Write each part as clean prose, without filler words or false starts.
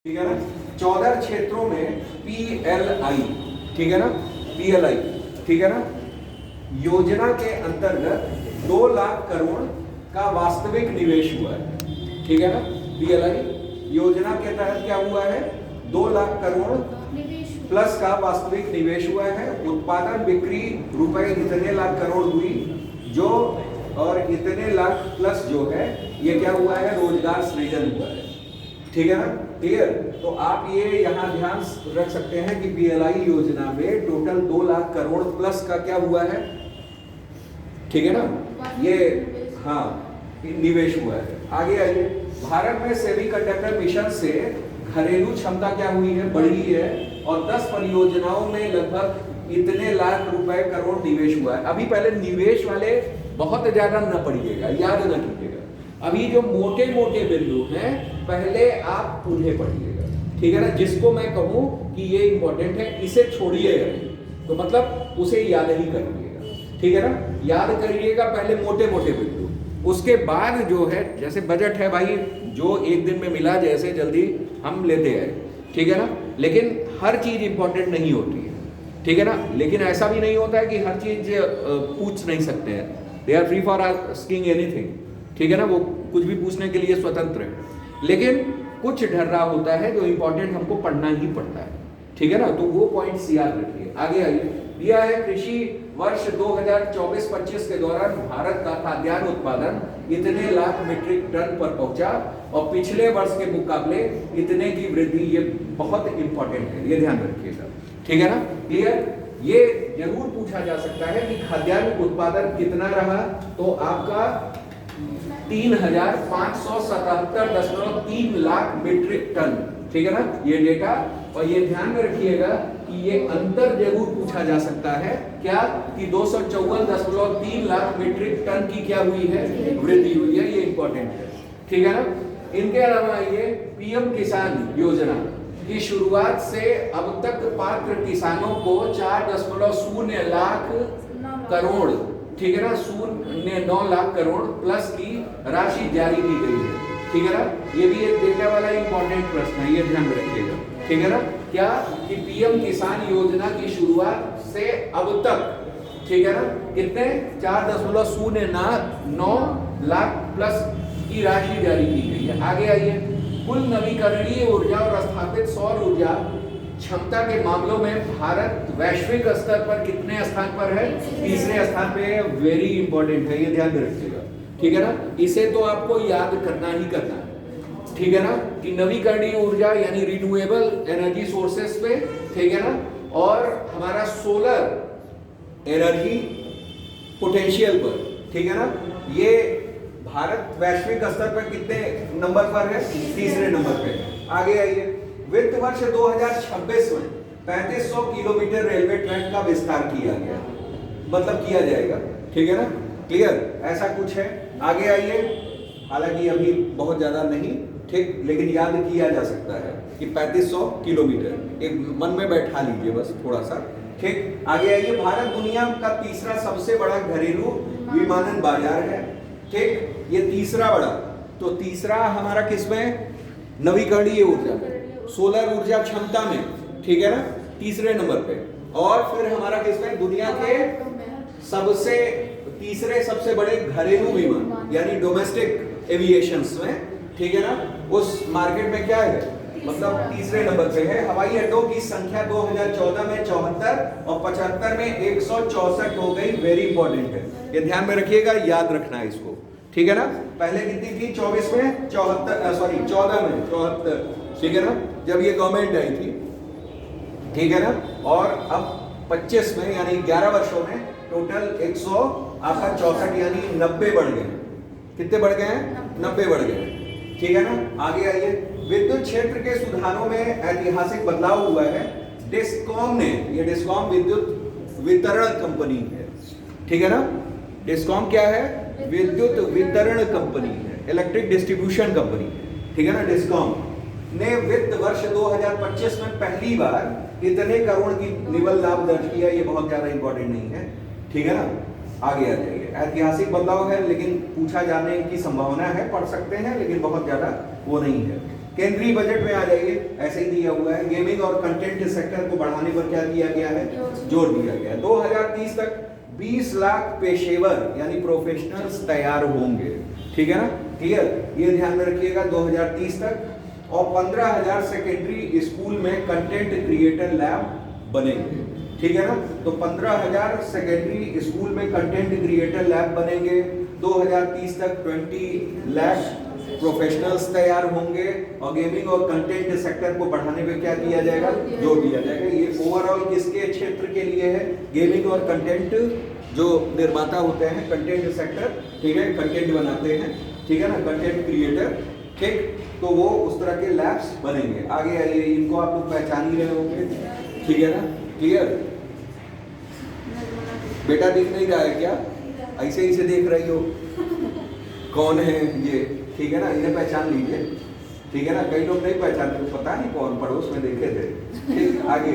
ठीक है ना। 14 क्षेत्रों में PLI, ठीक है ना, PLI, ठीक है ना, योजना के अंतर्गत 2 लाख करोड़ का वास्तविक निवेश हुआ है। ठीक है ना, PLI योजना के तहत क्या हुआ है, 2 लाख करोड़ प्लस का वास्तविक निवेश हुआ है। उत्पादन बिक्री रुपए इतने लाख करोड़ हुई जो, और इतने लाख प्लस जो है ये क्या हुआ है, रोजगार सृजन हुआ है। ठीक है ना, क्लियर। तो आप ये यहाँ ध्यान रख सकते हैं कि PLI योजना में टोटल 2 लाख करोड़ प्लस का क्या हुआ है, ठीक है ना, ये हाँ निवेश हुआ है। आगे आइए, भारत में सेमीकंडक्टर मिशन से घरेलू क्षमता क्या हुई है, बढ़ी है, और 10 परियोजनाओं में लगभग इतने लाख रुपए करोड़ निवेश हुआ है। अभी पहले निवेश वाले बहुत ज्यादा न पढ़िएगा, याद न कीजिएगा। अभी जो मोटे मोटे बिंदु हैं पहले आप उन्हें पढ़िएगा, ठीक है ना। जिसको मैं कहूं कि ये इंपॉर्टेंट है इसे छोड़िएगा नहीं, तो मतलब उसे याद ही करिएगा, ठीक है ना। याद करिएगा पहले मोटे मोटे बिंदु, उसके बाद जो है, जैसे बजट है भाई, जो एक दिन में मिला जैसे जल्दी हम लेते हैं, ठीक है ना। लेकिन हर चीज इंपॉर्टेंट नहीं होती है, ठीक है ना। लेकिन ऐसा भी नहीं होता है कि हर चीज पूछ नहीं सकते हैं, they are free for asking anything, ठीक है ना। वो कुछ भी पूछने के लिए स्वतंत्र है, लेकिन कुछ ढर्रा होता है जो इंपॉर्टेंट हमको पढ़ना ही पड़ता है, ठीक है ना। तो वो पॉइंट्स याद रखिए। आगे आइए, दिया है कृषि वर्ष 2024-25 के दौरान भारत का खाद्यान्न उत्पादन इतने लाख मीट्रिक टन पर पहुंचा और पिछले वर्ष के मुकाबले इतने की वृद्धि। ये बहुत इंपॉर्टेंट है, ये ध्यान रखिएगा, ठीक है ना, क्लियर। ये जरूर पूछा जा सकता है कि खाद्यान्न उत्पादन कितना रहा, तो आपका 3577.3 लाख मीट्रिक टन, ठीक है ना, ये डेटा। और ये ध्यान में रखिएगा कि ये अंतर जरूर पूछा जा सकता है, क्या कि 254.3 लाख मीट्रिक टन की क्या हुई है, वृद्धि हुई है, ये इंपॉर्टेंट है, ठीक है ना। इनके अलावा ये PM किसान योजना की शुरुआत से अब तक पात्र किसानों को 4.0 लाख करोड़, ठीक है ना, 9 लाख करोड़ प्लस की राशि जारी की गई है, ठीक है ना। ये भी एक डेटा वाला इंपॉर्टेंट प्रश्न है, ये ध्यान रखिएगा, ठीक है ना। क्या कि PM किसान योजना की शुरुआत से अब तक, ठीक है ना, कितने 4.09 लाख प्लस की राशि जारी की गई है। आगे आइए, कुल नवीकरणीय ऊर्जा और स्थापित सौर ऊर्जा क्षमता के मामलों में भारत वैश्विक स्तर पर कितने स्थान पर है, तीसरे स्थान पे है। वेरी इंपॉर्टेंट है, ये ध्यान रखिएगा, ठीक है ना। इसे तो आपको याद करना ही करना है, ठीक है ना, कि नवीकरणीय ऊर्जा यानी रिन्यूएबल एनर्जी सोर्सेस पे, ठीक है ना, और हमारा सोलर एनर्जी पोटेंशियल पर, ठीक है ना। ये भारत वैश्विक स्तर पर कितने नंबर पर है, तीसरे नंबर पे। आगे आइए, वित्त वर्ष 2026 में 3500 किलोमीटर रेलवे ट्रैक का विस्तार किया गया, मतलब किया जाएगा, ठीक है ना, क्लियर, ऐसा कुछ है। आगे आइए, हालांकि अभी बहुत ज्यादा नहीं, ठीक, लेकिन याद किया जा सकता है कि 3500 किलोमीटर, एक मन में बैठा लीजिए बस थोड़ा सा, ठीक। आगे आइए, भारत दुनिया का तीसरा सबसे बड़ा घरेलू विमानन बाजार है, ठीक, ये तीसरा बड़ा। तो तीसरा हमारा किसमें, नवीकरणीय ऊर्जा में, सोलर ऊर्जा क्षमता में, ठीक है ना, तीसरे नंबर पे। और फिर हमारा किसमें, दुनिया के सबसे तीसरे सबसे बड़े घरेलू विमान यानी डोमेस्टिक एविएशंस में, ठीक है ना, उस मार्केट में क्या है, मतलब तीसरे नंबर पे है। हवाई अड्डों की संख्या 2014 में 74 और 75 में 164 हो गई। वेरी इंपॉर्टेंट है, ये ध्यान में रखिएगा, याद रखना है इसको, ठीक है ना। पहले कितनी थी, 24 में 74, सॉरी 14 में 74, ठीक है ना, जब ये गवर्नमेंट आई थी, ठीक है ना। और अब 25 में यानी 11 वर्षों में टोटल 164 यानी 90 बढ़ गए। कितने बढ़ गए हैं, 90 बढ़ गए, ठीक है ना। आगे आइए, विद्युत क्षेत्र के सुधारों में ऐतिहासिक बदलाव हुआ है। डिस्कॉम ने, ये डिस्कॉम विद्युत वितरण कंपनी है, ठीक है ना। डिस्कॉम क्या है, विद्युत वितरण कंपनी है, इलेक्ट्रिक डिस्ट्रीब्यूशन कंपनी है, ठीक है ना। डिस्कॉम ने वित्त वर्ष 2025 में पहली बार इतने करोड़ की निवल लाभ दर्ज किया। ये बहुत ज्यादा इंपॉर्टेंट नहीं है, ठीक है ना। आगे आ जाइए, ऐतिहासिक बदलाव है लेकिन पूछा जाने की संभावना है, पढ़ सकते हैं लेकिन बहुत ज्यादा वो नहीं है। केंद्रीय बजट में आ जाइए, ऐसे ही दिया हुआ है। गेमिंग और कंटेंट सेक्टर को बढ़ाने पर क्या दिया गया है, जोर दिया गया है। 2030 तक 20 लाख पेशेवर यानी प्रोफेशनल्स तैयार होंगे, ठीक है ना, क्लियर, ये ध्यान में रखिएगा 2030 तक। और 15,000 सेकेंडरी स्कूल में कंटेंट क्रिएटर लैब बनेंगे, ठीक है ना। तो 15,000 सेकेंडरी स्कूल में कंटेंट क्रिएटर लैब बनेंगे। 2030 तक 20 लाख प्रोफेशनल्स तैयार होंगे। और गेमिंग और कंटेंट सेक्टर को बढ़ाने पे क्या किया जाएगा, जोर दिया जाएगा। ये ओवरऑल किसके क्षेत्र के लिए है, गेमिंग और कंटेंट जो निर्माता होते हैं, कंटेंट सेक्टर, ठीक है, कंटेंट बनाते हैं, ठीक है ना, कंटेंट क्रिएटर, ठीक, तो वो उस तरह के लैब्स बनेंगे। आगे आइए, इनको आप लोग पहचान ही रहे होंगे, ठीक है ना, क्लियर। बेटा दिख नहीं रहा है क्या, ऐसे ही से देख रही हो, कौन है ये, ठीक है ना, इन्हें पहचान लीजिए, ठीक है ना। कई लोग नहीं पहचानते, पता नहीं कौन, पड़ोस में देखे थे, ठीक। आगे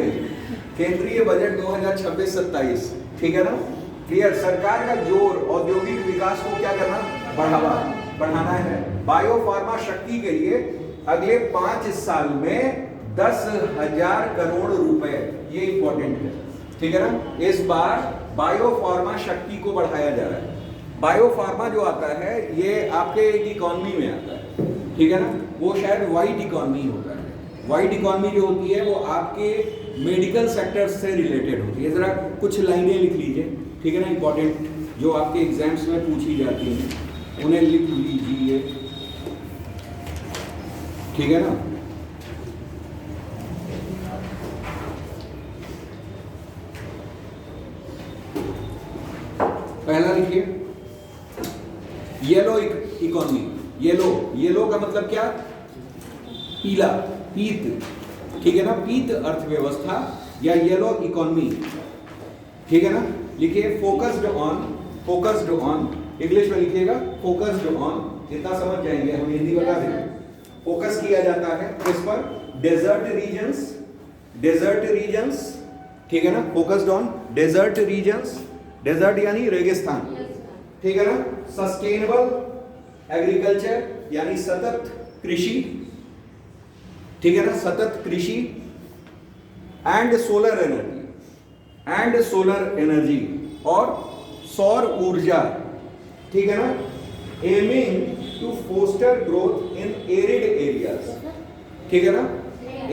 केंद्रीय बजट 2026-27, ठीक है ना, क्लियर। सरकार का जोर औद्योगिक विकास को क्या करना, बढ़ाना है। बायो फार्मा शक्ति के लिए अगले 5 साल में 10,000 करोड़ रुपए, ये इंपॉर्टेंट है, ठीक है ना। इस बार बायो फार्मा शक्ति को बढ़ाया जा रहा है। बायो फार्मा जो आता है ये आपके एक इकोनॉमी में आता है, ठीक है ना, वो शायद वाइट इकोनॉमी होता है। वाइट इकोनॉमी जो होती है वो आपके मेडिकल सेक्टर से रिलेटेड होती है। जरा कुछ लाइनें लिख लीजिए, ठीक है ना, इंपॉर्टेंट जो आपके एग्जाम्स में पूछी जाती हैं उन्हें लिख लीजिए, ठीक है ना। पहला लिखिए येलो इकोनॉमी। येलो का मतलब क्या, पीला, पीत, ठीक है ना, पीत अर्थव्यवस्था या येलो इकोनॉमी, ठीक है ना। लिखिए फोकस्ड ऑन, इंग्लिश में लिखिएगा फोकस्ड ऑन, इतना समझ जाएंगे, हम हिंदी बता देंगे। फोकस किया जाता है किस पर, डेजर्ट रीजन्स, ठीक है ना, focused on desert regions, desert यानी रेगिस्तान, ठीक है ना। सस्टेनेबल एग्रीकल्चर यानी सतत कृषि, ठीक है ना, सतत कृषि। एंड सोलर एनर्जी और सौर ऊर्जा, ठीक है ना। Aiming to foster growth in arid areas, ठीक है ना।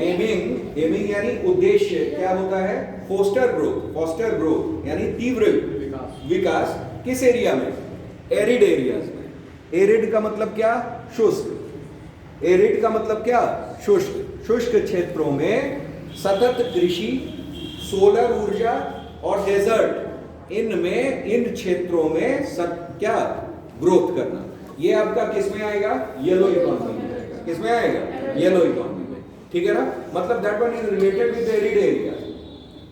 एमिंग यानी उद्देश्य क्या होता है, फोस्टर ग्रोथ यानी तीव्र विकास किस एरिया में, एरिड एरियाज में। एरिड का मतलब क्या, शुष्क, एरिड का मतलब क्या, शुष्क क्षेत्रों में सतत कृषि, सोलर ऊर्जा और डेजर्ट, इन क्षेत्रों में क्या ग्रोथ करना। ये आपका किस में आएगा, येलो इकोनॉमी में आएगा। किस में आएगा, येलो इकोनॉमी में, ठीक है ना। मतलब that one is related with arid area,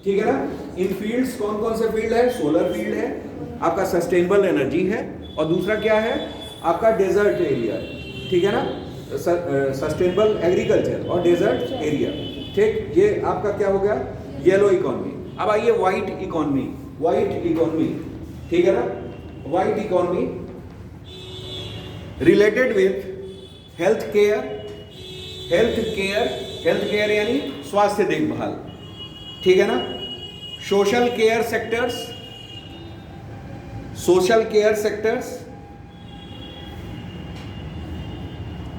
ठीक है ना। इन फील्ड्स कौन कौन से फील्ड है, सोलर फील्ड है, आपका सस्टेनेबल एनर्जी है, और दूसरा क्या है आपका डेजर्ट एरिया, ठीक है ना, सस्टेनेबल एग्रीकल्चर और डेजर्ट एरिया, ठीक। ये आपका क्या हो गया, येलो इकोनॉमी। अब आइए वाइट इकोनॉमी, ठीक है ना। White economy related with health care यानी स्वास्थ्य देखभाल, ठीक है ना। सोशल केयर सेक्टर्स,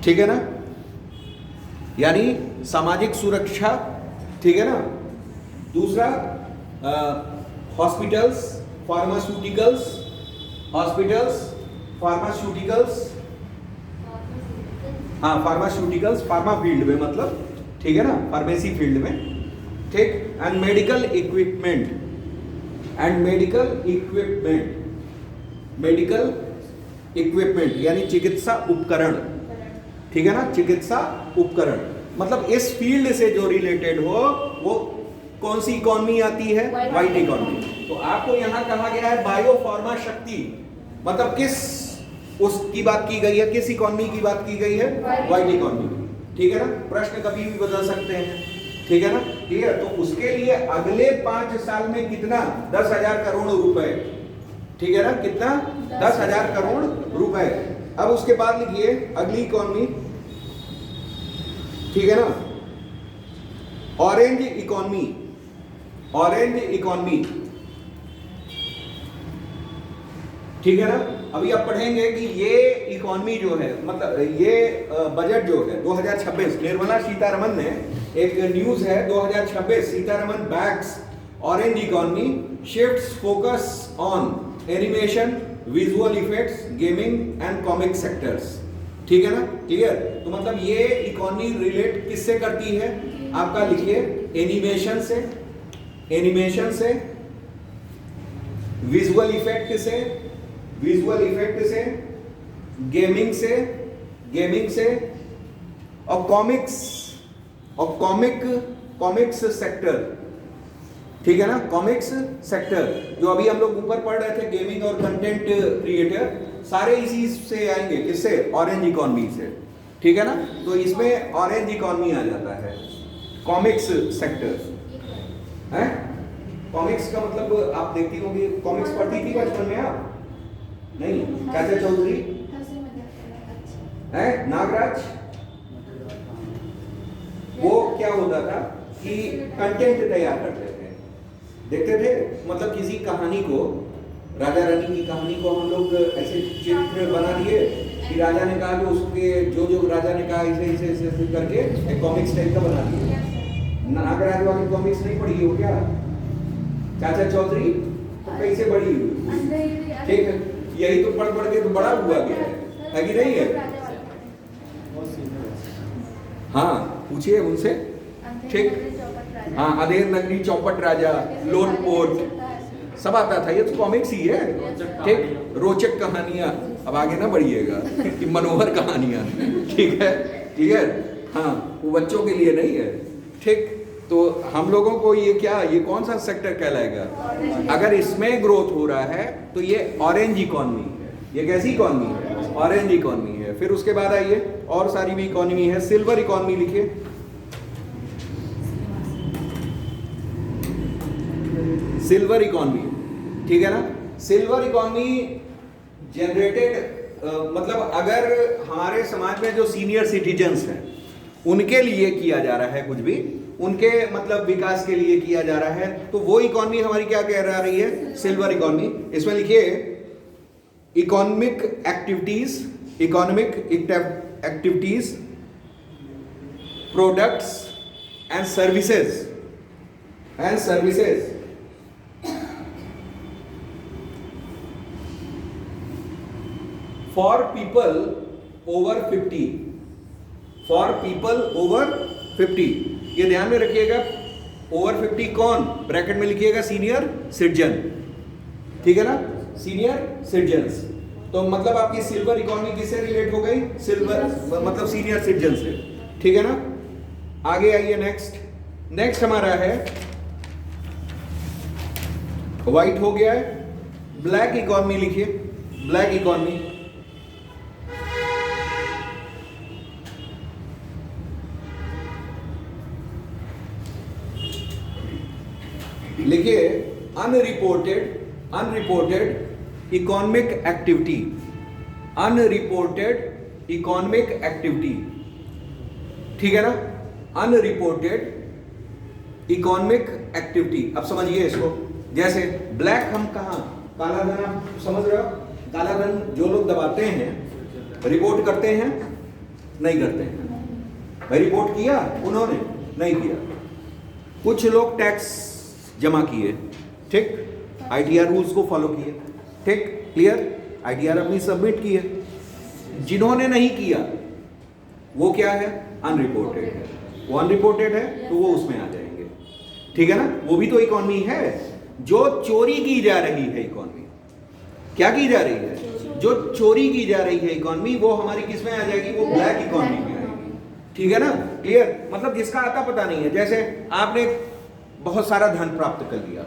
ठीक है ना, यानी सामाजिक सुरक्षा, ठीक है ना। दूसरा हॉस्पिटल्स, फार्मास्यूटिकल्स, फार्मा फील्ड में मतलब, ठीक है ना, फार्मेसी फील्ड में, ठीक। एंड मेडिकल इक्विपमेंट यानी चिकित्सा उपकरण, ठीक है ना, चिकित्सा उपकरण। मतलब इस फील्ड से जो रिलेटेड हो वो कौन सी इकोनॉमी आती है, वाइट इकोनॉमी। तो आपको यहां कहा गया है बायो फार्मा शक्ति, मतलब किस उसकी बात की गई है, किस इकोनॉमी की बात की गई है, वाइट इकोनॉमी, ठीक है ना। प्रश्न कभी भी बदल सकते हैं, ठीक है ना, ठीक है। तो उसके लिए अगले 5 साल में कितना, 10,000 करोड़ रुपए, ठीक है ना, कितना, 10,000 करोड़ रुपए। अब उसके बाद लिखिए अगली इकोनॉमी, ठीक है ना। ऑरेंज इकोनॉमी, ऑरेंज इकोनॉमी, ठीक है ना। अभी आप पढ़ेंगे कि ये इकोनॉमी जो है, मतलब ये बजट जो है 2026, निर्मला सीतारमन ने एक न्यूज है 2026, Sitharaman backs orange economy, shifts focus on animation, visual effects, gaming and comic sectors, ठीक है ना, क्लियर। तो मतलब ये इकोनॉमी रिलेट किससे करती है, आपका लिखिए एनिमेशन से, एनिमेशन से, विजुअल इफेक्ट से, विजुअल इफेक्ट से, गेमिंग से, गेमिंग से, और कॉमिक्स, और कॉमिक्स सेक्टर, ठीक है ना, कॉमिक्स सेक्टर। जो अभी हम लोग ऊपर पढ़ रहे थे गेमिंग और कंटेंट क्रिएटर, सारे इसी से आएंगे, किससे, ऑरेंज इकोनॉमी से, ठीक है ना। तो इसमें ऑरेंज इकोनॉमी आ जाता है, कॉमिक्स सेक्टर है। कॉमिक्स का मतलब आप देखती होंगी, कॉमिक्स पढ़ती थी बचपन में आप, नहीं, कैसे चौधरी है, नागराज, वो क्या होता था कि कंटेंट तैयार करते थे, देखते थे, मतलब किसी कहानी को, राजा रानी की कहानी को हम लोग ऐसे चित्र बना दिए कि राजा ने कहा कि उसके जो जो राजा ने कहा ऐसे ऐसे ऐसे करके एक कॉमिक्स टाइप का बना दिए। नागराज वाली कॉमिक्स नहीं पढ़ी हो क्या चाचा चौधरी, तो कैसे बड़ी हुई, ठीक है, यही तो पढ़ पढ़ के तो बड़ा हुआ गया है कि नहीं है। हाँ पूछिए उनसे, ठीक, हाँ, अधेर नगरी, चौपट राजा, लोटपोट, सब आता था, ये तो कॉमिक्स ही है, ठीक। रोचक कहानियां, अब आगे ना बढ़िएगा कि मनोहर कहानियां, ठीक है, क्लियर, हाँ, वो बच्चों के लिए नहीं है, ठीक। तो हम लोगों को ये क्या, ये कौन सा सेक्टर कहलाएगा, अगर इसमें ग्रोथ हो रहा है तो ये ऑरेंज इकोनॉमी है। ये कैसी इकोनॉमी है, ऑरेंज इकोनॉमी है। फिर उसके बाद आइए, और सारी भी इकोनॉमी है, सिल्वर इकोनॉमी लिखिए, सिल्वर इकोनॉमी, ठीक है ना। सिल्वर इकोनॉमी जनरेटेड, मतलब अगर हमारे समाज में जो सीनियर सिटीजन्स हैं उनके लिए किया जा रहा है, कुछ भी उनके मतलब विकास के लिए किया जा रहा है, तो वो इकोनॉमी हमारी क्या कह रही है, सिल्वर इकोनॉमी। इसमें लिखिए economic activities, economic activities, products and services, and services for people over 50, for people over 50, ये ध्यान में रखिएगा। ओवर 50 कौन, ब्रैकेट में लिखिएगा सीनियर सिटीजन, ठीक है ना, सीनियर सिटीजन्स। तो मतलब आपकी सिल्वर इकोनॉमी किससे रिलेट हो गई, सिल्वर मतलब सीनियर सिटीजन से, ठीक है ना। आगे आइए, नेक्स्ट, नेक्स्ट हमारा है व्हाइट हो गया है, ब्लैक इकोनॉमी लिखिए, ब्लैक इकोनॉमी, लिखिए unreported, unreported economic activity, unreported economic activity, ठीक है ना, अनरिपोर्टेड इकोनॉमिक एक्टिविटी। अब समझिए इसको, जैसे ब्लैक हम कहाँ, काला धन आप समझ रहे हो, काला धन जो लोग दबाते हैं, रिपोर्ट करते हैं, नहीं करते हैं भाई, रिपोर्ट किया उन्होंने, नहीं किया। कुछ लोग टैक्स जमा किए, ठीक, आईटीआर रूल्स को फॉलो किए, ठीक, क्लियर, आईटीआर अपनी सबमिट की है। जिन्होंने नहीं किया वो क्या है, अनरिपोर्टेड है, वो अनरिपोर्टेड है तो वो उसमें आ जाएंगे, ठीक है ना। वो भी तो इकोनॉमी है, जो चोरी की जा रही है इकोनॉमी, क्या की जा रही है, जो चोरी की जा रही है इकोनॉमी, वो हमारी किस में आ जाएगी, वो ब्लैक इकोनॉमी में आएगी, ठीक है ना, क्लियर। मतलब जिसका आता पता नहीं है, जैसे आपने बहुत सारा धन प्राप्त कर लिया,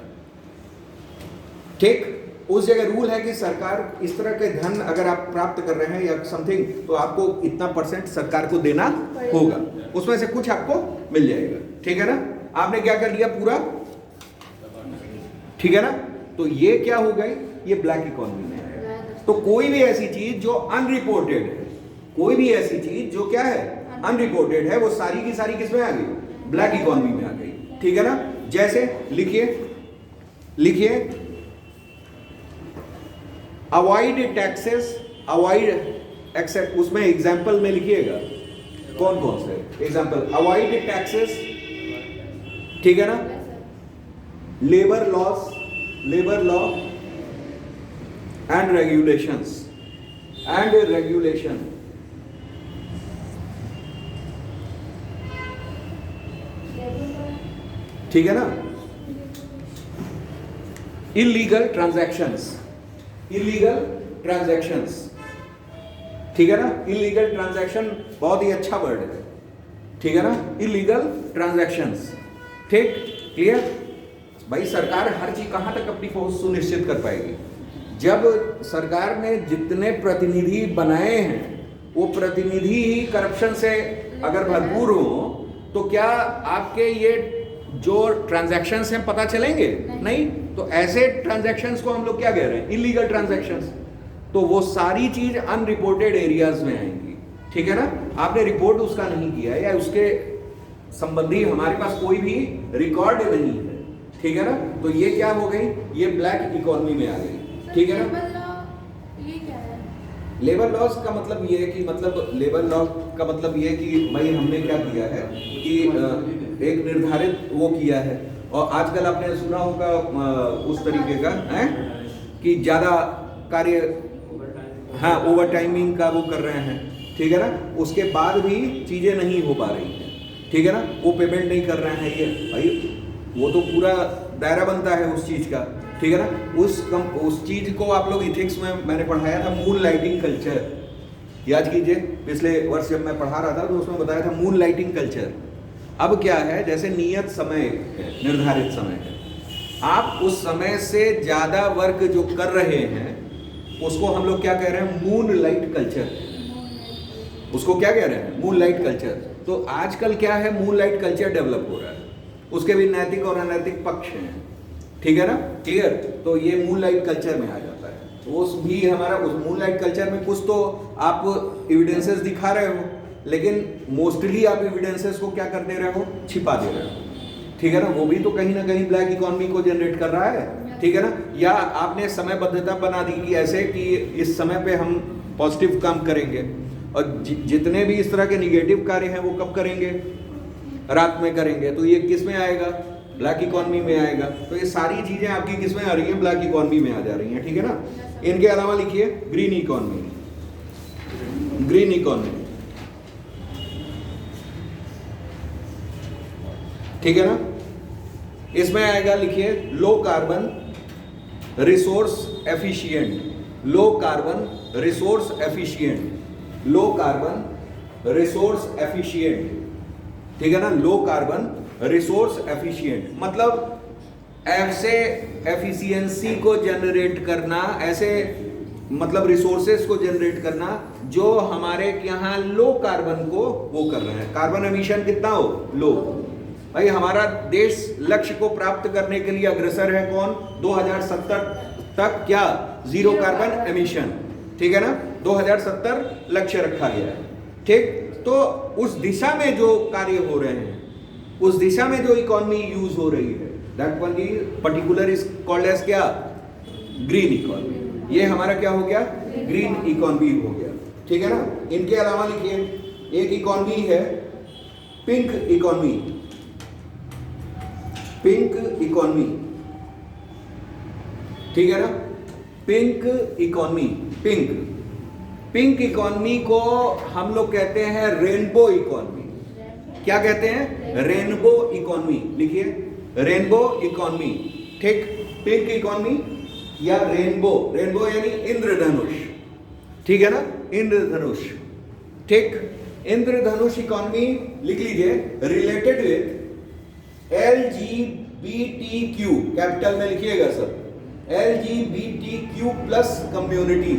ठीक, उस जगह रूल है कि सरकार इस तरह के धन अगर आप प्राप्त कर रहे हैं या समथिंग, तो आपको इतना % सरकार को देना होगा, उसमें से कुछ आपको मिल जाएगा, ठीक है ना। आपने क्या कर लिया पूरा, ठीक है ना, तो ये क्या हो गई, ये ब्लैक इकोनॉमी में है। तो कोई भी ऐसी चीज जो अनरिपोर्टेड है, कोई भी ऐसी चीज जो क्या है, अनरिपोर्टेड है, वो सारी की सारी किस में आ गई? ब्लैक इकोनॉमी में आ गई। ठीक है ना? जैसे लिखिए अवॉइड टैक्सेस, अवॉइड एक्सेप्ट, उसमें एग्जाम्पल में लिखिएगा कौन कौन से एग्जाम्पल। अवॉइड टैक्सेस, ठीक है ना? Labour laws, labour law and regulations, and regulation, ठीक है ना? इलीगल ट्रांजैक्शंस, इलीगल ट्रांजैक्शंस, ठीक है ना? इलीगल ट्रांजैक्शन बहुत ही अच्छा वर्ड है, ठीक है ना? इलीगल ट्रांजैक्शंस, ठीक, क्लियर? भाई सरकार हर चीज कहां तक अपनी पहुंच सुनिश्चित कर पाएगी? जब सरकार ने जितने प्रतिनिधि बनाए हैं वो प्रतिनिधि ही करप्शन से अगर भरपूर हो तो क्या आपके ये जो ट्रांजैक्शंस हैं पता चलेंगे? नहीं। तो ऐसे ट्रांजैक्शंस को हम लोग क्या कह रहे हैं? Illegal transactions. तो वो सारी चीज अनरिपोर्टेड एरियाज में आएंगी, ठीक है ना? आपने रिपोर्ट उसका नहीं किया या उसके संबंधी हमारे पास कोई भी रिकॉर्ड नहीं है, ठीक है ना? तो ये क्या हो गई? ये ब्लैक इकोनॉमी में आ गई, ठीक है ना? ये क्या है? लेबर लॉस का मतलब ये है कि मतलब लेबर लॉ का मतलब ये है कि भाई हमने क्या किया है कि एक निर्धारित वो किया है, और आजकल आपने सुना होगा उस तरीके का है कि ज्यादा कार्य, हाँ, ओवर टाइमिंग का वो कर रहे हैं, ठीक है ना? उसके बाद भी चीजें नहीं हो पा रही हैं, ठीक है ना? वो पेमेंट नहीं कर रहे हैं, ये भाई वो तो पूरा दायरा बनता है उस चीज का, ठीक है ना? उस चीज को आप लोग इथिक्स में मैंने पढ़ाया था, मून लाइटिंग कल्चर, याद कीजिए। पिछले वर्ष जब मैं पढ़ा रहा था तो उसमें बताया था मून लाइटिंग कल्चर। अब क्या है, जैसे नियत समय है, निर्धारित समय है, आप उस समय से ज्यादा वर्क जो कर रहे हैं उसको हम लोग क्या कह रहे हैं? Moon light culture. उसको क्या कह रहे हैं? Moon light culture. तो आजकल क्या है, मून लाइट कल्चर डेवलप हो रहा है, उसके भी नैतिक और अनैतिक पक्ष हैं, ठीक है ना? क्लियर? तो ये मून लाइट कल्चर में आ जाता है। तो उस भी हमारा उस मून लाइट कल्चर में कुछ तो आप एविडेंसेस दिखा रहे हो, लेकिन मोस्टली आप एविडेंसेस को क्या कर दे रहे हो? छिपा दे रहे हो, ठीक है ना? वो भी तो कहीं ना कहीं ब्लैक इकोनॉमी को जनरेट कर रहा है, ठीक है ना? या आपने समयबद्धता बना दी कि ऐसे कि इस समय पे हम पॉजिटिव काम करेंगे, और जितने भी इस तरह के निगेटिव कार्य हैं वो कब करेंगे? रात में करेंगे। तो ये किस में आएगा? ब्लैक इकोनॉमी में आएगा। तो ये सारी चीजें आपकी किस में आ रही हैं? ब्लैक इकोनॉमी में आ जा रही हैं, ठीक है ना? इनके अलावा लिखिए ग्रीन इकोनॉमी, ग्रीन इकोनॉमी, ठीक है ना? इसमें आएगा, लिखिए, low carbon resource efficient, low carbon resource efficient, low carbon resource efficient, ठीक है ना? लो कार्बन रिसोर्स एफिशिएंट मतलब ऐसे एफिशिएंसी को जनरेट करना, ऐसे मतलब रिसोर्सेस को जनरेट करना जो हमारे यहाँ लो कार्बन को वो कर रहे हैं। कार्बन एमिशन कितना हो? लो। भाई हमारा देश लक्ष्य को प्राप्त करने के लिए अग्रसर है कौन? 2070 तक क्या? जीरो कार्बन एमिशन, ठीक है ना? 2070 लक्ष्य रखा गया है, ठीक? तो उस दिशा में जो कार्य हो रहे हैं, उस दिशा में जो इकोनॉमी यूज हो रही है, that one is particular is called as क्या? Green economy. ये हमारा क्या हो गया? ग्रीन इकोनॉमी हो गया, ठीक है ना? इनके अलावा लिखिए, एक इकोनॉमी है पिंक इकोनॉमी, पिंक इकोनॉमी, ठीक है ना? पिंक इकोनॉमी, पिंक इकोनॉमी को हम लोग कहते हैं रेनबो इकोनॉमी। क्या कहते हैं? Rainbow economy. लिखिए, रेनबो इकोनॉमी, ठीक? पिंक इकोनॉमी या रेनबो, रेनबो यानी इंद्रधनुष, ठीक है ना? इंद्रधनुष, ठीक? इंद्रधनुष इकोनॉमी लिख लीजिए, रिलेटेड विथ LGBTQ, कैपिटल में लिखिएगा sir, LGBTQ plus community,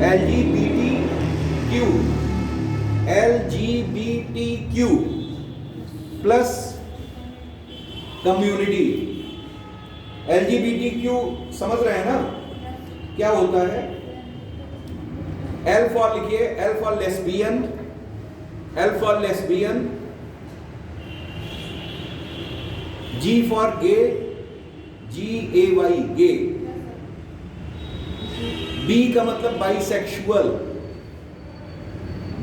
LGBTQ plus community. LGBTQ समझ रहे हैं ना क्या होता है? L फॉर लिखिए, L for lesbian, L for lesbian, G for gay, GAY, gay. B का मतलब बाइसेक्सुअल,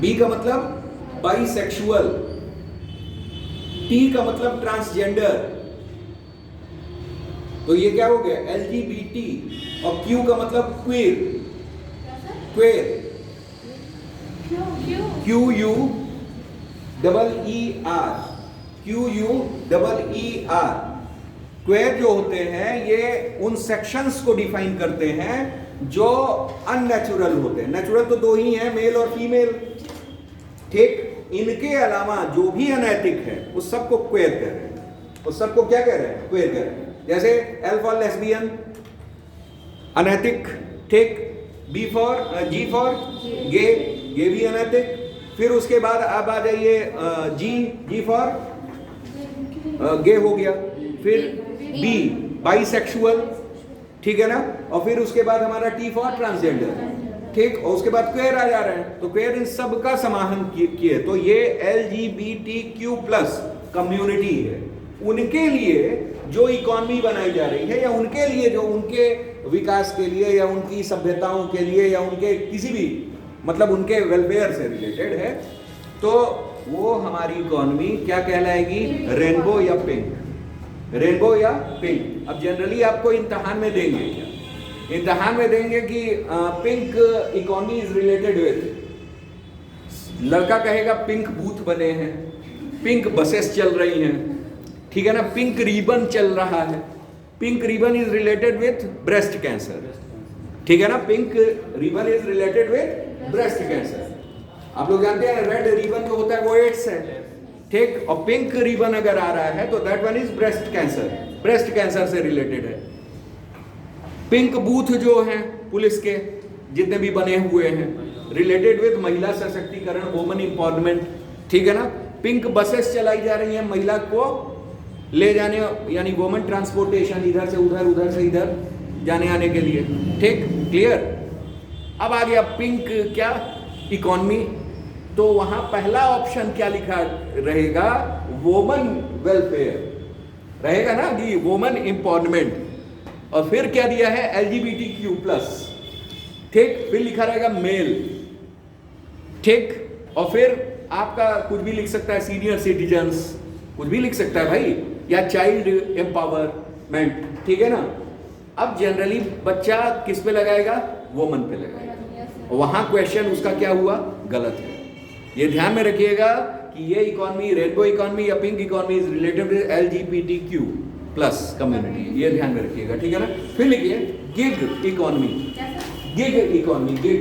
B का मतलब बाइसेक्सुअल, T का मतलब ट्रांसजेंडर। तो ये क्या हो गया? LGBT। और Q का मतलब क्वेर, क्वेर, QUEER, QUEER। क्वेर जो होते हैं ये उन सेक्शंस को डिफाइन करते हैं जो अननेचुरल होते हैं। नेचुरल तो दो ही हैं, मेल और फीमेल, ठीक। इनके अलावा जो भी अनैतिक है उस सबको क्वेर कह रहे हैं। उस सबको क्या कह रहे हैं? क्वेर कह रहे हैं। जैसे L फॉर लेस्बियन, अनैतिक, ठीक। G फॉर गे, गे भी अनैतिक। फिर उसके बाद अब आ जाइए G फॉर गे हो गया। फिर B बाइसेक्सुअल, ठीक है ना। और फिर उसके बाद हमारा T फॉर ट्रांसजेंडर, ठीक। और उसके बाद क्वेर आ जा रहे हैं। तो क्वेर इन सब का समाहन किए तो ये LGBTQ+ कम्युनिटी है। उनके लिए जो इकॉनमी बनाई जा रही है, या उनके लिए जो उनके विकास के लिए, या उनकी सभ्यताओं के लिए, या उनके किसी भी मतलब उनके वेलफेयर से रिलेटेड है, तो वो हमारी इकॉनमी क्या कहलाएगी? रेनबो या पिंक, रेनबो या पिंक। अब जनरली आपको इम्तिहान में देंगे क्या? इम्तिहान में देंगे कि pink economy is related with, लड़का कहेगा पिंक बूथ बने हैं, पिंक बसेस चल रही हैं, ठीक है ना, पिंक रिबन चल रहा है। Pink ribbon is related with breast cancer, ठीक है ना। Pink ribbon is related with breast cancer. आप लोग जानते हैं रेड रिबन जो होता है वो एड्स है, ठीक। और पिंक रिबन अगर आ रहा है तो that one is breast cancer, breast cancer से रिलेटेड है। पिंक बूथ जो हैं पुलिस के जितने भी बने हुए हैं, रिलेटेड विद महिला सशक्तिकरण, वुमेन एम्पावरमेंट, ठीक है ना। पिंक बसेस चलाई जा रही हैं महिला को ले जाने, यानी वुमेन ट्रांसपोर्टेशन, इधर से उधर, उधर से इधर जाने आने के लिए, ठीक, क्लियर। अब आ गया पिंक क्या? इकॉनमी। तो वहां पहला ऑप्शन क्या लिखा रहेगा? वुमेन वेलफेयर रहेगा ना, कि वुमेन एम्पावरमेंट। और फिर क्या दिया है? LGBTQ+, ठीक। फिर लिखा रहेगा मेल, ठीक। और फिर आपका कुछ भी लिख सकता है, सीनियर सिटीजन्स, कुछ भी लिख सकता है भाई, या चाइल्ड एम्पावरमेंट, ठीक है ना। अब जनरली बच्चा किस पे लगाएगा? वुमन पे लगाएगा। वहां क्वेश्चन उसका क्या हुआ? गलत है। ये ध्यान में रखिएगा कि ये इकॉनमी, रेनबो इकॉनमी या pink economy is related with LGBTQ+ community, ये ध्यान में रखिएगा, ठीक है ना। फिर लिखिए gig economy, gig economy, gig,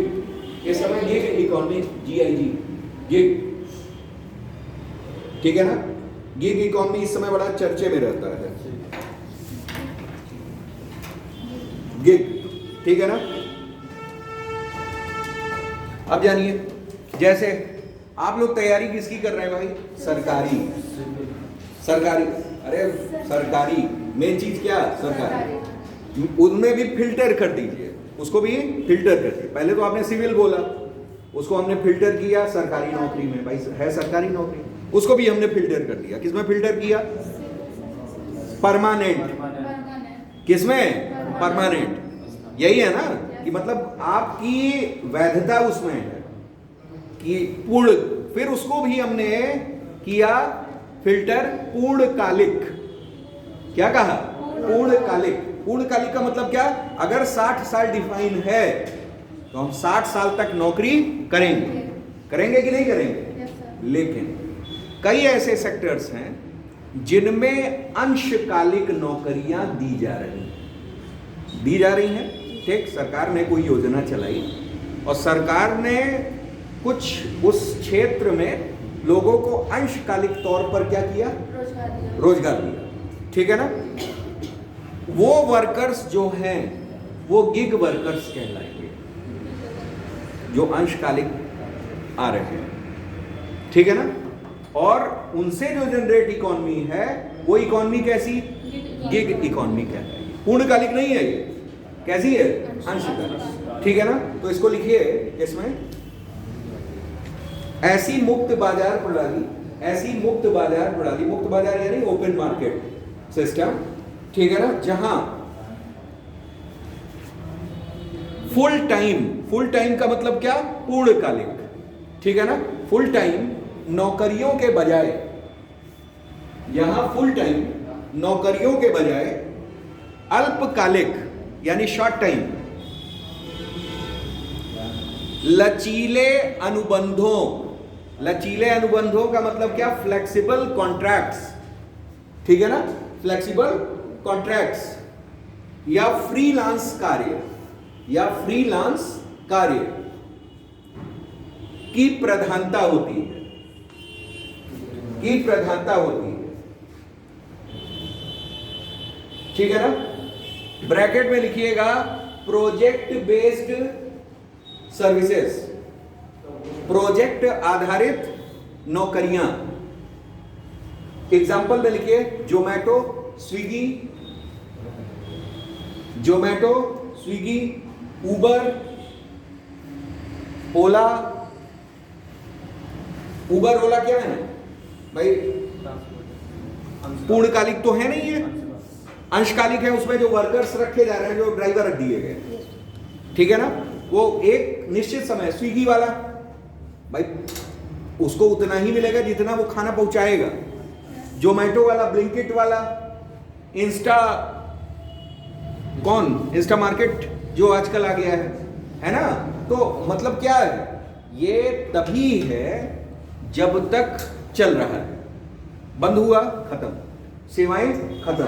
ये समय गिग इकॉनमी, GIG, गिग, ठीक है ना। गिग इकॉनमी इस समय बड़ा चर्चे में रहता है, गिग, ठीक है ना। अब जानिए, जैसे आप लोग तैयारी किसकी कर रहे हैं भाई? सरकारी, सरकारी, अरे सरकारी मेन चीज क्या? सरकारी। उनमें भी फिल्टर कर दीजिए, उसको भी फिल्टर कर दीजिए। पहले तो आपने सिविल बोला, उसको हमने फिल्टर किया सरकारी नौकरी में, भाई है सरकारी नौकरी, उसको भी हमने फिल्टर कर दिया। किसमें फिल्टर किया? परमानेंट। किसमें? परमानेंट। यही है ना, कि मतलब आपकी वैधता उसमें है कि पूर्ण। फिर उसको भी हमने किया फिल्टर पूर्णकालिक। क्या कहा? पूर्णकालिक। पूर्णकालिक का मतलब क्या? अगर 60 साल डिफाइन है तो हम 60 साल तक नौकरी करेंगे, करेंगे कि नहीं करेंगे? लेकिन कई ऐसे सेक्टर्स हैं जिनमें अंशकालिक नौकरियां दी जा रही हैं, ठीक। सरकार ने कोई योजना चलाई और सरकार ने कुछ उस क्षेत्र में लोगों को अंशकालिक तौर पर क्या किया? रोजगार दिया, ठीक है ना। वो वर्कर्स जो हैं वो गिग वर्कर्स कहलाएंगे, जो अंशकालिक आ रहे हैं, ठीक है ना। और उनसे जो जनरेट इकॉनमी है वो इकॉनमी कैसी? गिग इकॉनमी कहलाएगी। पूर्णकालिक नहीं है ये, कैसी है? अंशकालिक, ठीक है ना। तो इसको लिखिए इसमें ऐसी मुक्त बाजार प्रणाली, ऐसी मुक्त बाजार प्रणाली, मुक्त बाजार यानी ओपन मार्केट सिस्टम, ठीक है ना, जहां फुल टाइम का मतलब क्या, पूर्णकालिक, ठीक है ना, फुल टाइम नौकरियों के बजाय, यहां फुल टाइम नौकरियों के बजाय अल्पकालिक यानी शॉर्ट टाइम लचीले अनुबंधों का मतलब क्या, फ्लेक्सिबल कॉन्ट्रैक्ट्स, ठीक है ना, फ्लेक्सिबल कॉन्ट्रैक्ट्स या फ्रीलांस कार्य की प्रधानता होती है, ठीक है ना। ब्रैकेट में लिखिएगा प्रोजेक्ट बेस्ड सर्विसेज, प्रोजेक्ट आधारित नौकरियां। एग्जाम्पल में लिखिए जोमैटो, स्विगी, उबर, ओला क्या है भाई, पूर्णकालिक तो है नहीं है, अंशकालिक है, उसमें जो वर्कर्स रखे जा रहे हैं, जो ड्राइवर रख दिए गए, ठीक है ना, वो एक निश्चित समय, स्विगी वाला भाई उसको उतना ही मिलेगा जितना वो खाना पहुंचाएगा, जोमैटो वाला, ब्लिंकिट वाला, इंस्टा मार्केट जो आजकल आ गया है ना, तो मतलब क्या है, ये तभी है जब तक चल रहा है, बंद हुआ खत्म, सेवाएं खत्म,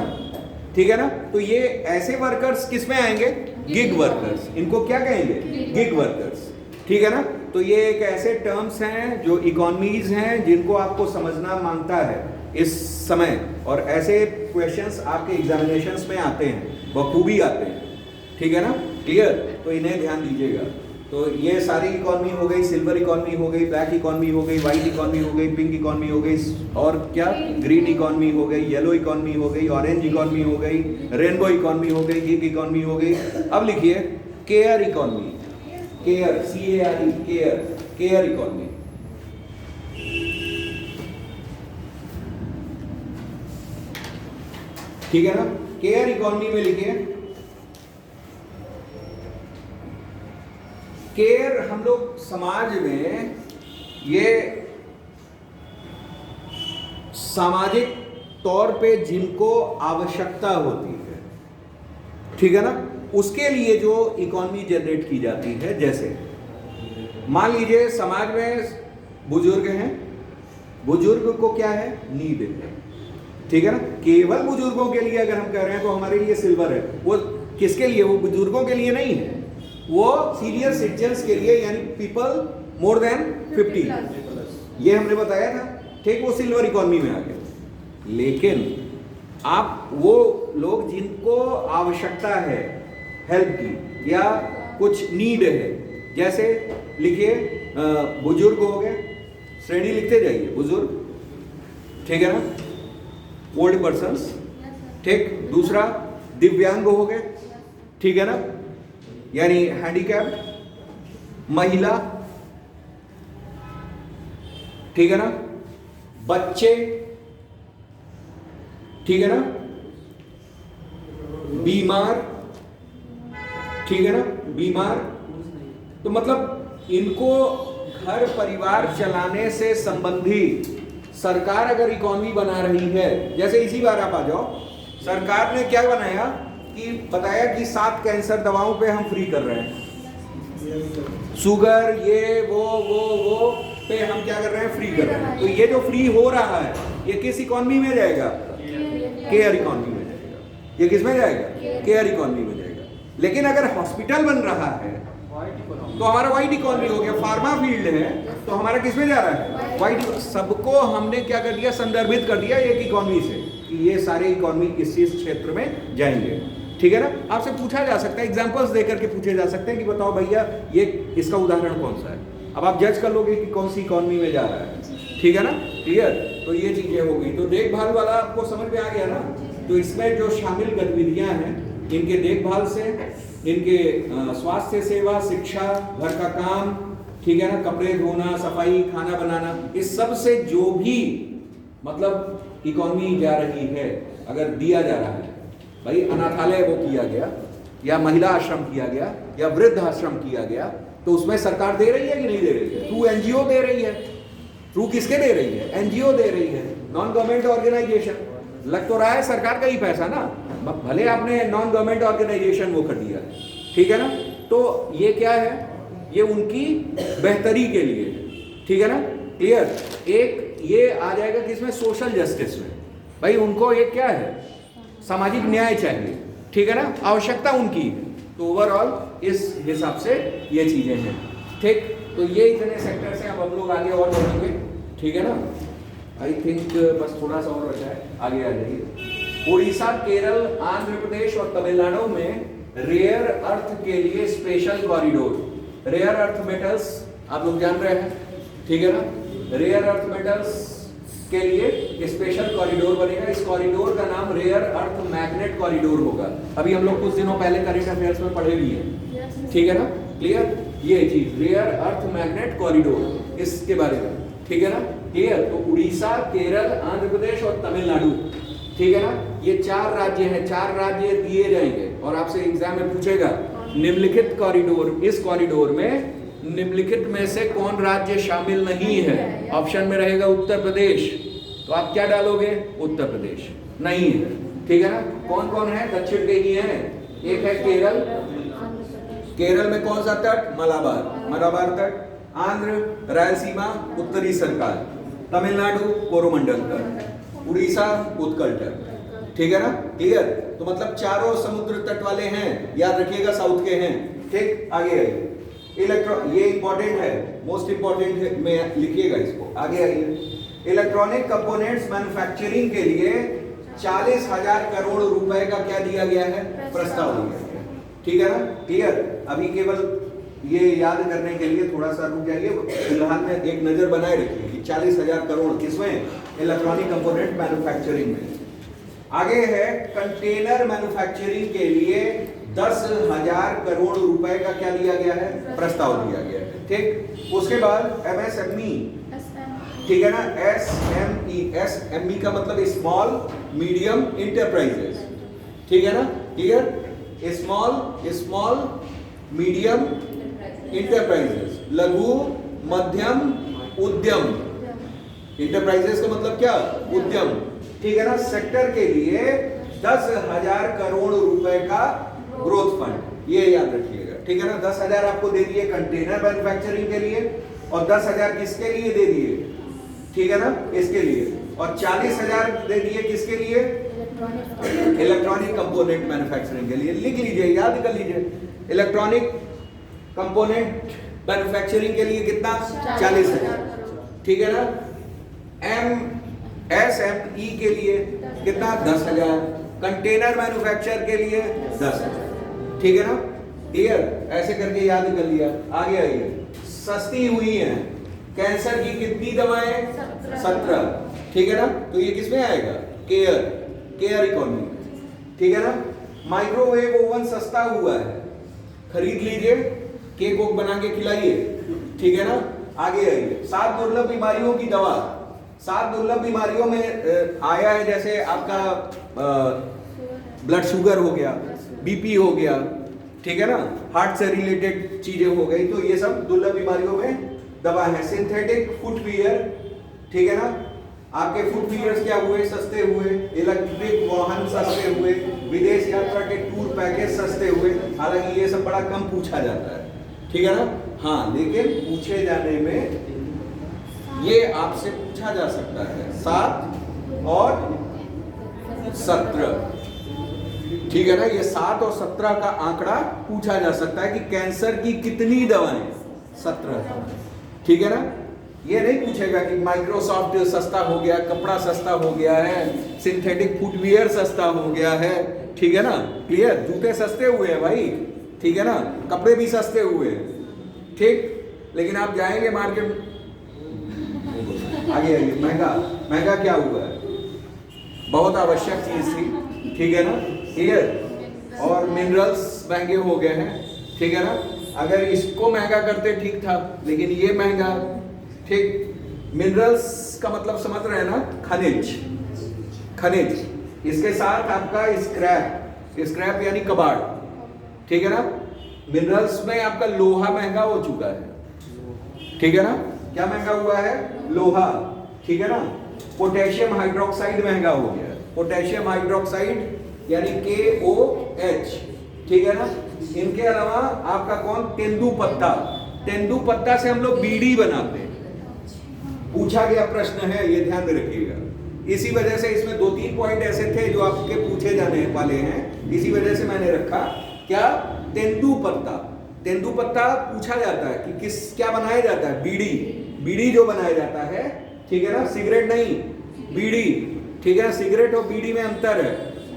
ठीक है ना। तो ये ऐसे वर्कर्स किस में आएंगे, गिग वर्कर्स, इनको क्या कहेंगे, गिग वर्कर्स, ठीक है ना। तो ये एक ऐसे टर्म्स हैं जो इकोनॉमीज हैं जिनको आपको समझना मांगता है इस समय, और ऐसे क्वेश्चंस आपके एग्जामिनेशंस में आते हैं, बखूबी आते हैं, ठीक है ना, क्लियर। तो इन्हें ध्यान दीजिएगा। तो ये सारी इकोनॉमी हो गई, सिल्वर इकोनॉमी हो गई, ब्लैक इकोनॉमी हो गई, व्हाइट इकोनॉमी हो गई, पिंक इकोनॉमी हो गई, और क्या, ग्रीन इकोनॉमी हो गई, येलो इकोनॉमी हो गई, ऑरेंज इकोनॉमी हो गई, रेनबो इकोनॉमी हो गई, गिग इकोनॉमी हो गई। अब लिखिए care economy, care, CARE, care economy, ठीक है ना। केयर इकोनॉमी में लिखिए, केयर हम लोग समाज में ये सामाजिक तौर पे जिनको आवश्यकता होती है, ठीक है ना, उसके लिए जो इकोनॉमी जनरेट की जाती है। जैसे मान लीजिए समाज में बुजुर्ग हैं, बुजुर्ग को क्या है, नीड है, ठीक है ना। केवल बुजुर्गों के लिए अगर हम कह रहे हैं तो हमारे लिए सिल्वर है, वो किसके लिए, वो बुजुर्गों के लिए नहीं है, वो सीनियर सिटीजन्स के लिए, यानी पीपल मोर देन 50, ये हमने बताया था, ठीक, वो सिल्वर इकोनॉमी में आ गया। लेकिन आप वो लोग जिनको आवश्यकता है हेल्प की या कुछ नीड है, जैसे लिखिए बुजुर्ग हो गए, श्रेणी लिखते जाइए, बुजुर्ग, ठीक है ना, ओल्ड पर्सन्स, ठीक। दूसरा दिव्यांग हो गए, ठीक है ना, यानी हैंडीकैप्ड, महिला, ठीक है ना, बच्चे, ठीक है ना, बीमार, ठीक है ना, बीमार। तो मतलब इनको घर परिवार चलाने से संबंधित सरकार अगर इकोनॉमी बना रही है, जैसे इसी बार आप आ जाओ, सरकार ने क्या बनाया कि बताया कि 7 कैंसर दवाओं पे हम फ्री कर रहे हैं, शुगर ये वो पे हम क्या कर रहे हैं, फ्री कर रहे हैं। तो ये जो फ्री हो रहा है ये किस इकोनॉमी में जाएगा, केयर इकोनॉमी में जाएगा। ये किस में जाएगा, केयर इकोनॉमी में जाएगा। लेकिन अगर हॉस्पिटल बन रहा है तो हमारा व्हाइट इकोनॉमी हो गया, फार्मा फील्ड है तो हमारा किस में जा रहा है, व्हाइट। सबको हमने क्या कर दिया, संदर्भित कर दिया एक इकोनॉमी से कि ये सारे इकोनॉमी इस क्षेत्र में जाएंगे, ठीक है ना। आपसे पूछा जा सकता है, एग्जांपल्स देकर के पूछे जा सकते हैं कि बताओ भैया ये इसका उदाहरण कौन सा है। अब आप जज कर लोगे कि कौन सी इकोनॉमी में जा रहा है, ठीक है ना, क्लियर। तो ये चीजें हो गई। तो देखभाल वाला आपको समझ में आ गया ना। तो इसमें जो शामिल गतिविधियां हैं, इनके देखभाल से, इनके स्वास्थ्य सेवा, शिक्षा, घर का काम, ठीक है ना, कपड़े धोना, सफाई, खाना बनाना, इस सब से जो भी मतलब इकोनॉमी जा रही है, अगर दिया जा रहा है, भाई अनाथालय वो किया गया, या महिला आश्रम किया गया, या वृद्ध आश्रम किया गया, तो उसमें सरकार दे रही है कि नहीं दे रही है? थ्रू एनजीओ दे रही है। थ्रू किसके दे रही है? एनजीओ दे रही है, नॉन गवर्नमेंट ऑर्गेनाइजेशन। लग तो रहा है सरकार का ही पैसा ना, भले आपने नॉन गवर्नमेंट ऑर्गेनाइजेशन वो कर दिया है, ठीक है ना। तो ये क्या है? ये उनकी बेहतरी के लिए, ठीक है ना, क्लियर। एक ये आ जाएगा किसमें? सोशल जस्टिस में। भाई उनको एक क्या है? सामाजिक न्याय चाहिए, ठीक है ना, आवश्यकता उनकी। तो ओवरऑल इस हिसाब से ये चीजें हैं, ठीक। तो ये इतने सेक्टर से अब हम लोग आगे और बढ़ेंगे, ठीक है ना। आई थिंक बस थोड़ा सा और बचा है, आगे आ जाइए। उड़ीसा, केरल, आंध्र प्रदेश और तमिलनाडु में रेयर अर्थ के लिए special corridor. Rare earth metals आप लोग जान रहे हैं, ठीक है ना। रेयर अर्थ मेटल्स के लिए स्पेशल कॉरिडोर बनेगा। इस कॉरिडोर का नाम रेयर अर्थ मैग्नेट कॉरिडोर होगा। अभी हम लोग कुछ दिनों पहले करंट अफेयर्स में पढ़े भी हैं, ठीक है ना, क्लियर। ये चीज रेयर अर्थ मैग्नेट कॉरिडोर, इसके बारे में, ठीक है ना, क्लियर। तो उड़ीसा, केरल, आंध्र प्रदेश और तमिलनाडु, ठीक है ना, ये 4 राज्य हैं। 4 राज्य दिए जाएंगे और आपसे एग्जाम में पूछेगा निम्नलिखित कॉरिडोर, इस कॉरिडोर में निम्नलिखित में से कौन राज्य शामिल नहीं है? ऑप्शन में रहेगा उत्तर प्रदेश, तो आप क्या डालोगे? उत्तर प्रदेश नहीं है, ठीक है ना। कौन कौन है? दक्षिण के ही हैं। एक है केरल, केरल में कौन सा तट? मलाबार, मलाबार तट। आंध्र, रायलसीमा, उत्तरी सरकार। तमिलनाडु, कोरोमंडल तट। उड़ीसा, उत्कल तट, ठीक है ना, क्लियर। तो मतलब चारों समुद्र तट वाले हैं, याद रखिएगा, साउथ के हैं, ठीक। आगे आइए। ये इंपॉर्टेंट है, मोस्ट इंपॉर्टेंट है, मैं लिखिएगा इसको। आगे आइए। इलेक्ट्रॉनिक कंपोनेंट्स मैन्युफैक्चरिंग के लिए 40,000 करोड़ रुपए का क्या दिया गया है? प्रस्ताव दिया गया है, ठीक है ना, क्लियर। अभी केवल ये याद करने के लिए थोड़ा सा रुक जाइए, फिलहाल में एक नजर बनाए रखिए कि 40,000 करोड़ किसमें? इलेक्ट्रॉनिक कंपोनेंट मैन्युफैक्चरिंग में। आगे है कंटेनर मैन्युफैक्चरिंग के लिए 10,000 करोड़ रुपए का क्या दिया गया है? प्रस्ताव दिया गया है, ठीक। उसके बाद एमएसएमई, ठीक है ना, एसएमई का मतलब स्मॉल मीडियम इंटरप्राइजेस, ठीक है ना, क्लियर। स्मॉल मीडियम इंटरप्राइजेस, लघु मध्यम उद्यम। इंटरप्राइजेस का मतलब क्या? उद्यम, ठीक है ना। सेक्टर के लिए 10,000 करोड़ रुपए का ग्रोथ फंड, ये याद रखिएगा, ठीक है ना। 10,000 आपको दे दिए कंटेनर मैन्युफैक्चरिंग के लिए, और 10,000 किसके लिए दे दिए? ठीक है ना, इसके लिए। और 40,000 दे दिए किसके लिए? इलेक्ट्रॉनिक कंपोनेंट मैन्युफैक्चरिंग के लिए। लिख लीजिए, याद कर लीजिए। इलेक्ट्रॉनिक कंपोनेंट मैन्युफैक्चरिंग के लिए कितना? 40,000, ठीक है ना। एमएसएमई के लिए कितना? 10,000। कंटेनर मैन्युफैक्चर के लिए 10,000, ठीक है ना, क्लियर। ऐसे करके याद कर लिया। आगे आइए। सस्ती हुई है कैंसर की कितनी दवाएं? 17, ठीक है ना। तो ये किसमें आएगा? केयर इकोनॉमी, ठीक है ना। माइक्रोवेव ओवन सस्ता हुआ है, खरीद लीजिए, केक वोक बना के खिलाइए, ठीक है ना। आगे आइए। 7 दुर्लभ बीमारियों की दवा। 7 दुर्लभ बीमारियों में आया है, जैसे आपका ब्लड शुगर हो गया, बीपी हो गया, ठीक है ना, हार्ट से रिलेटेड चीजें हो गई, तो ये सब दुर्लभ बीमारियों में दवा है। सिंथेटिक फुटवियर, ठीक है ना, आपके फुटवियर्स क्या हुए? सस्ते हुए। इलेक्ट्रिक वाहन सस्ते हुए। विदेश यात्रा के टूर पैकेज सस्ते हुए। हालांकि ये सब बड़ा कम पूछा जाता है, ठीक है ना। हाँ, लेकिन पूछे जाने में ये आपसे पूछा जा सकता है 7 और 17, ठीक है ना। ये 7 और 17 का आंकड़ा पूछा जा सकता है कि कैंसर की कितनी दवाएं? 17, ठीक है ना। ये नहीं पूछेगा कि माइक्रोसॉफ्ट सस्ता हो गया, कपड़ा सस्ता हो गया है, सिंथेटिक फुटवियर सस्ता हो गया है, ठीक है ना, क्लियर। जूते सस्ते हुए हैं भाई, ठीक है ना, कपड़े भी सस्ते हुए हैं, ठीक। लेकिन आप जाएंगे मार्केट, आगे आइए। महंगा क्या हुआ है? बहुत आवश्यक चीज थी, ठीक है ना, क्लियर। और मिनरल्स महंगे हो गए हैं, ठीक है ना। अगर इसको महंगा करते ठीक था, लेकिन ये महंगा। ठीक, मिनरल्स का मतलब समझ रहे हैं ना, खनिज। खनिज, इसके साथ आपका स्क्रैप, स्क्रैप यानी कबाड़। ठीक है ना। मिनरल्स में आपका लोहा महंगा हो चुका है। ठीक है ना, क्या महंगा हुआ है? लोहा। ठीक है ना। पोटेशियम हाइड्रोक्साइड महंगा हो गया। पोटेशियम हाइड्रोक्साइड यानी KOH। ठीक है ना। इनके अलावा आपका कौन? तेंदुपत्ता। तेंदुपत्ता से हम लोग बीड़ी बनाते हैं। पूछा गया प्रश्न है, ये ध्यान में रखिएगा। इसी वजह से इसमें 2-3 पॉइंट ऐसे थे जो आपके पूछे जाने वाले हैं, इसी वजह से मैंने रखा। क्या? तेंदुपत्ता। तेंदुपत्ता पूछा जाता है कि क्या बनाया जाता है? बीड़ी। बीड़ी जो बनाया जाता है, ठीक है ना, सिगरेट नहीं, बीड़ी। ठीक है ना, सिगरेट और बीड़ी में अंतर है,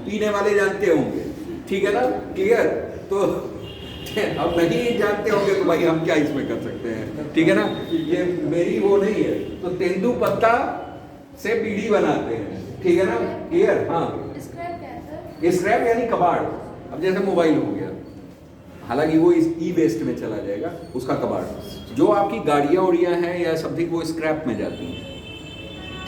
पीने वाले जानते होंगे। ठीक है ना, क्लियर? तो अब नहीं जानते होंगे तो भाई हम क्या इसमें कर सकते हैं। ठीक है ना, ये मेरी वो नहीं है। तो तेंदुपत्ता से बीड़ी बनाते हैं। ठीक है ना, क्लियर? हाँ, स्क्रैप क्या है सर? स्क्रैप यानी कबाड़। अब जैसे मोबाइल हो गया, हालांकि वो इस ई वेस्ट में चला जाएगा, उसका कबाड़। जो आपकी गाड़ियां उड़ियां हैं या समथिंग, वो स्क्रैप में जाती हैं।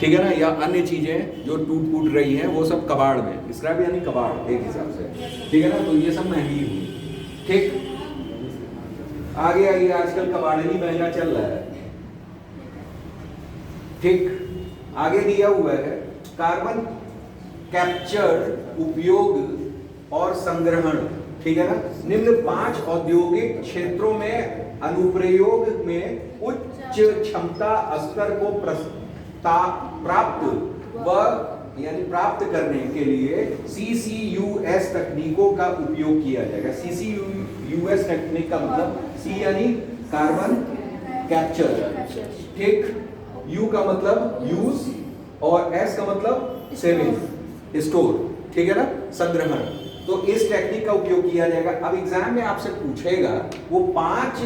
ठीक है ना, या अन्य चीजें जो टूट फूट रही हैं, वो सब कबाड़ में। स्क्रैप यानी कबाड़ एक हिसाब से। ठीक है ना, तो ये सब महंगी हुई। ठीक, आगे आइए। आजकल कबाड़ ही महंगा चल रहा है। ठीक, आगे दिया हुआ है कार्बन कैप्चर, उपयोग और संग्रहण। ठीक है ना। निम्न 5 औद्योगिक क्षेत्रों में अनुप्रयोग में उच्च क्षमता स्तर को प्राप्त करने के लिए CCUS तकनीकों का उपयोग किया जाएगा। CCUS तकनीक का मतलब C यानी कार्बन कैप्चर। ठीक, U का मतलब यूज और S का मतलब सेविंग, स्टोर। ठीक है ना, संग्रहण। तो इस टेक्निक का उपयोग किया जाएगा। अब एग्जाम में आपसे पूछेगा वो 5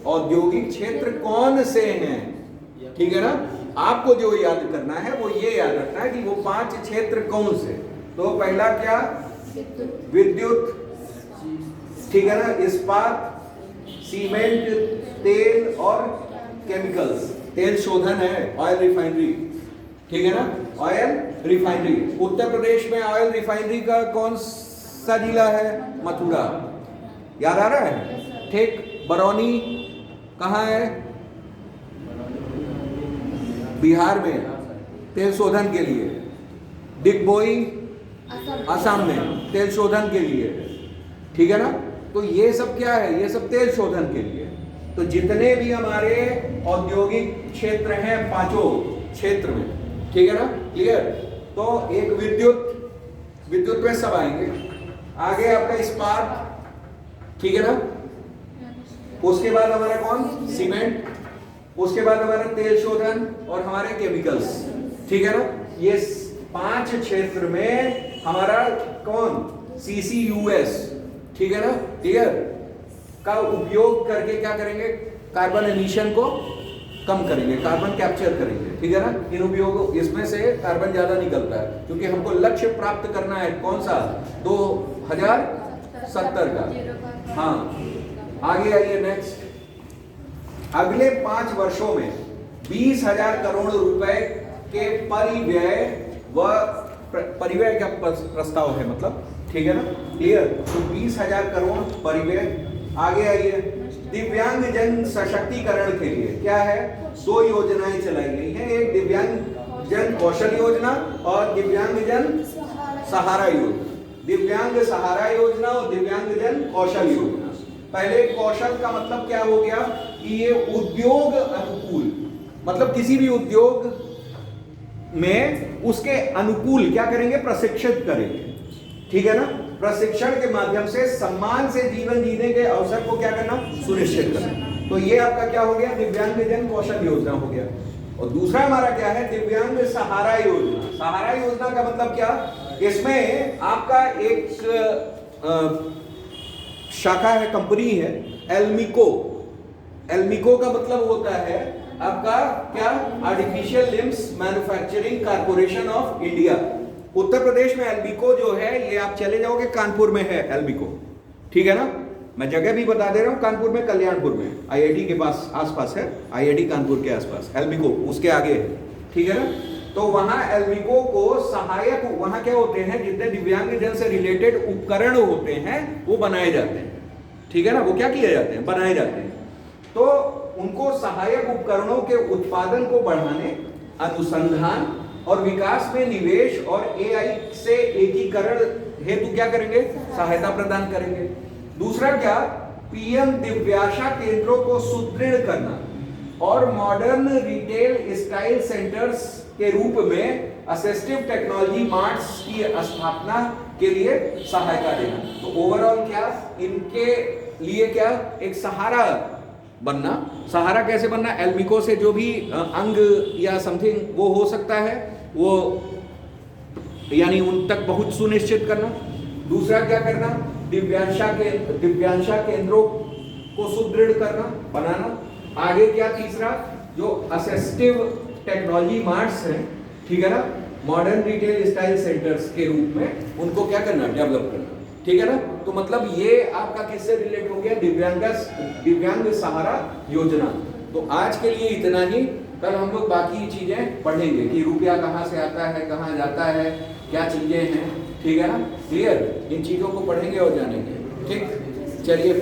औद्योगिक क्षेत्र कौन से हैं। ठीक है ना, आपको जो याद करना है वो ये याद रखना है कि वो 5 क्षेत्र कौन से। तो पहला क्या? विद्युत। ठीक है ना, इस्पात, सीमेंट, तेल और केमिकल्स। तेल शोधन है, ऑयल रिफाइनरी। ठीक है ना, ऑयल रिफाइनरी। उत्तर प्रदेश में ऑयल रिफाइनरी का कौन सा जिला है? मथुरा। याद आ रहा है? ठीक, बरौनी कहाँ है? बिहार में, तेल शोधन के लिए। डिगबोई असम में, तेल शोधन के लिए। ठीक है ना, तो ये सब क्या है? ये सब तेल शोधन के लिए। तो जितने भी हमारे औद्योगिक क्षेत्र हैं 5 क्षेत्र में, ठीक है ना, क्लियर? तो एक विद्युत में सब आएंगे। आगे आपका इस्पात। ठीक है ना, उसके बाद हमारा कौन? सीमेंट। उसके बाद हमारा तेल शोधन और हमारे केमिकल्स। ठीक है ना, ये 5 क्षेत्र में हमारा कौन? CCUS। ठीक है ना, क्लियर? का उपयोग करके क्या करेंगे? कार्बन एमिशन को कम करेंगे, कार्बन कैप्चर करेंगे। ठीक है ना, इन उपयोग, इसमें से कार्बन ज्यादा निकलता है क्योंकि हमको लक्ष्य प्राप्त करना है। कौन सा? 2070 का। हाँ, आगे आइए नेक्स्ट। अगले 5 वर्षों में 20,000 करोड़ रुपए के परिव्यय का प्रस्ताव है, मतलब। ठीक है ना, क्लियर? तो 20,000 करोड़ परिव्यय। आगे आइए। दिव्यांग जन सशक्तिकरण के लिए क्या है? 2 योजनाएं चलाई गई हैं। एक दिव्यांग जन कौशल योजना और दिव्यांग जन सहारा योजना। दिव्यांग सहारा योजना और दिव्यांग जन कौशल योजना। पहले कौशल का मतलब क्या हो गया कि ये उद्योग अनुकूल, मतलब किसी भी उद्योग में उसके अनुकूल क्या करेंगे? प्रशिक्षित करेंगे। ठीक है ना, प्रशिक्षण के माध्यम से सम्मान से जीवन जीने के अवसर को क्या करना? सुनिश्चित करना। तो ये आपका क्या हो गया? दिव्यांग जन कौशल योजना हो गया। और दूसरा हमारा क्या है? दिव्यांग सहारा योजना। सहारा योजना का मतलब क्या? इसमें आपका एक शाखा है, कंपनी है, एल्मिको। एल्मिको का मतलब होता है आपका क्या? Artificial limbs manufacturing corporation of India. Uttar Pradesh में एल्मिको जो है, ये आप चले जाओगे कानपुर में है एल्मिको। ठीक है ना, मैं जगह भी बता दे रहा हूँ, कानपुर में, कल्याणपुर में, आईआईटी के पास आसपास है, आईआईटी कानपुर के आसपास, एल्मिको उसके आगे है, ठीक है ना। तो वहां एल्मिको को सहायक, वहां क्या होते हैं, जितने दिव्यांग जन से रिलेटेड उपकरण होते हैं वो बनाए जाते हैं, ठीक है ना। वो क्या किए जाते हैं, बनाए जाते हैं। तो उनको सहायक उपकरणों के उत्पादन को बढ़ाने, अनुसंधान और विकास में निवेश और एआई से एकीकरण हेतु क्या करेंगे, सहायता प्रदान करेंगे। दूसरा क्या, पीएम दिव्याशा केंद्रों को सुदृढ़ करना और मॉडर्न रिटेल स्टाइल सेंटर्स के रूप में असिस्टिव टेक्नोलॉजी मार्ट्स की स्थापना के लिए सहायता देना। तो ओवरऑल क्या, इनके लिए क्या, एक सहारा बनना। सहारा कैसे बनना, एल्मिको से जो भी अंग या समथिंग वो हो सकता है, वो यानी उन तक पहुंच सुनिश्चित करना। दूसरा क्या करना, दिव्यांशा केंद्रों को सुदृढ़ करना, बनाना। आगे क्या, तीसरा जो असिस्टिव टेक्नोलॉजी मार्ट्स हैं, ठीक है ना, मॉडर्न रिटेल स्टाइल सेंटर्स के रूप में उनको क्या करना, डेवलप करना, ठीक है ना। तो मतलब ये आपका किससे रिलेट हो गया, दिव्यांग सहारा योजना। तो आज के लिए इतना ही, कल हम लोग बाकी चीजें पढ़ेंगे कि रुपया कहाँ से आता है, कहाँ जाता है, क्या चीजें हैं, ठीक है ना, क्लियर। इन चीजों को पढ़ेंगे और जानेंगे, ठीक। चलिए।